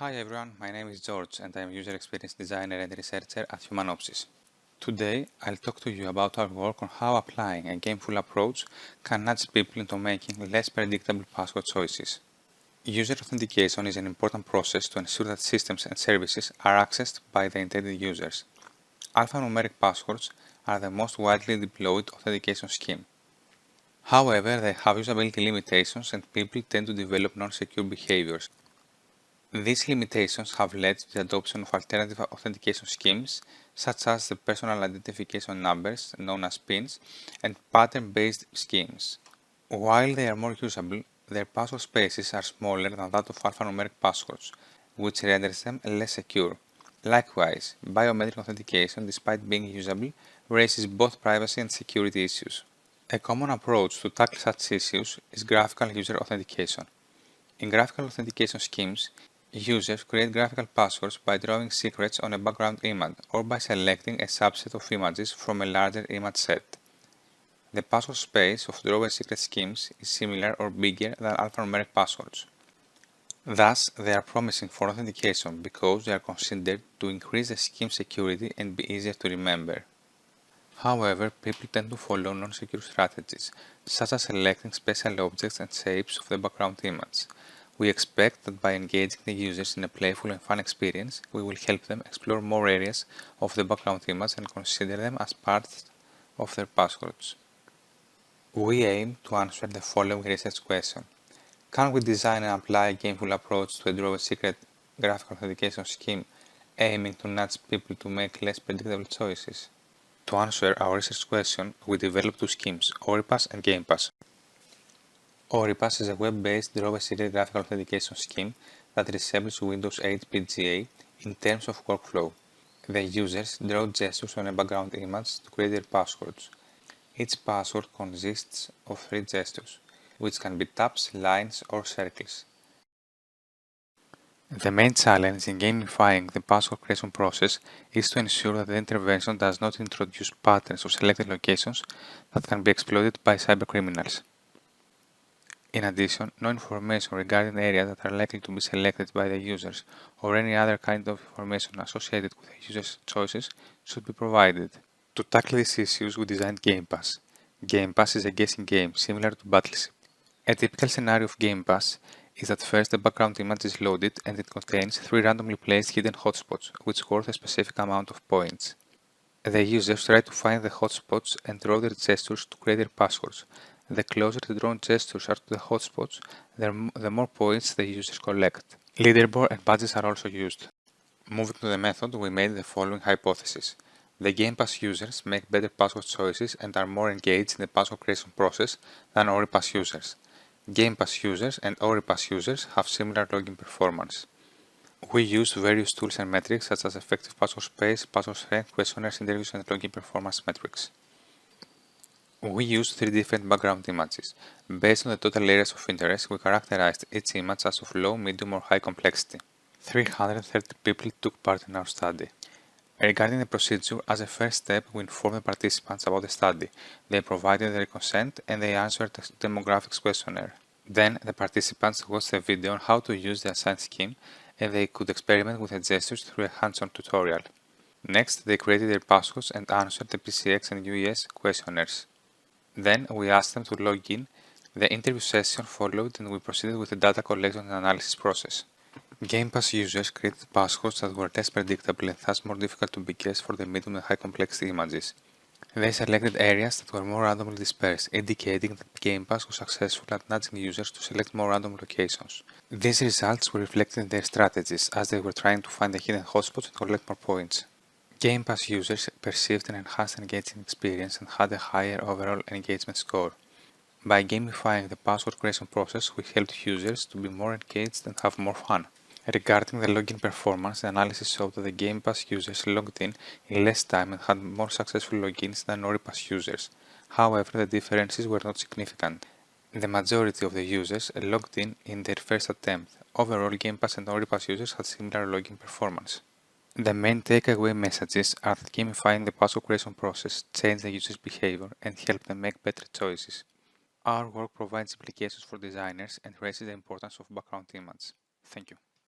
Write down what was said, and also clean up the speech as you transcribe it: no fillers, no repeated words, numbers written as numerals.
Hi everyone, my name is George and I am user experience designer and researcher at Humanopsys. Today I'll talk to you about our work on how applying a gameful approach can nudge people into making less predictable password choices. User authentication is an important process to ensure that systems and services are accessed by the intended users. Alphanumeric passwords are the most widely deployed authentication scheme. However, they have usability limitations and people tend to develop non-secure behaviors. These limitations have led to the adoption of alternative authentication schemes, such as the personal identification numbers, known as PINs, and pattern-based schemes. While they are more usable, their password spaces are smaller than that of alphanumeric passwords, which renders them less secure. Likewise, biometric authentication, despite being usable, raises both privacy and security issues. A common approach to tackle such issues is graphical user authentication. In graphical authentication schemes, users create graphical passwords by drawing secrets on a background image or by selecting a subset of images from a larger image set. The password space of draw a secret schemes is similar or bigger than alphanumeric passwords. Thus, they are promising for authentication because they are considered to increase the scheme's security and be easier to remember. However, people tend to follow non-secure strategies, such as selecting special objects and shapes of the background image. We expect that by engaging the users in a playful and fun experience, we will help them explore more areas of the background image and consider them as part of their passwords. We aim to answer the following research question. Can we design and apply a gameful approach to a draw a secret graphical authentication scheme aiming to nudge people to make less predictable choices? To answer our research question, we developed two schemes, Oripass and GamePass. Oripass is a web-based draw a secret graphical authentication scheme that resembles Windows 8 PGA in terms of workflow. The users draw gestures on a background image to create their passwords. Each password consists of 3 gestures, which can be taps, lines, or circles. The main challenge in gamifying the password creation process is to ensure that the intervention does not introduce patterns or selected locations that can be exploited by cybercriminals. In addition, no information regarding areas that are likely to be selected by the users or any other kind of information associated with the user's choices should be provided. To tackle these issues, we designed GamePass. GamePass is a guessing game similar to Battleship. A typical scenario of GamePass is that first the background image is loaded and it contains 3 randomly placed hidden hotspots, which worth a specific amount of points. The users try to find the hotspots and draw their gestures to create their passwords. The closer the drawn gestures are to the hotspots, the more points the users collect. Leaderboard and badges are also used. Moving to the method, we made the following hypothesis. The GamePass users make better password choices and are more engaged in the password creation process than Oripass users. GamePass users and Oripass users have similar login performance. We used various tools and metrics such as effective password space, password strength, questionnaires, interviews, and login performance metrics. We used 3 different background images. Based on the total areas of interest, we characterized each image as of low, medium, or high complexity. 330 people took part in our study. Regarding the procedure, as a first step, we informed the participants about the study. They provided their consent and they answered the demographics questionnaire. Then, the participants watched a video on how to use the assigned scheme and they could experiment with the gestures through a hands-on tutorial. Next, they created their passwords and answered the PCX and UES questionnaires. Then, we asked them to log in. The interview session followed and we proceeded with the data collection and analysis process. GamePass users created passwords that were less predictable and thus more difficult to be guessed for the medium and high complexity images. They selected areas that were more randomly dispersed, indicating that GamePass was successful at nudging users to select more random locations. These results were reflected in their strategies, as they were trying to find the hidden hotspots and collect more points. GamePass users perceived an enhanced engaging experience and had a higher overall engagement score. By gamifying the password creation process, we helped users to be more engaged and have more fun. Regarding the login performance, the analysis showed that the GamePass users logged in less time and had more successful logins than Oripass users. However, the differences were not significant. The majority of the users logged in their first attempt. Overall, GamePass and Oripass users had similar login performance. The main takeaway messages are that gamifying the password creation process changed the user's behavior and helped them make better choices. Our work provides implications for designers and raises the importance of background image. Thank you.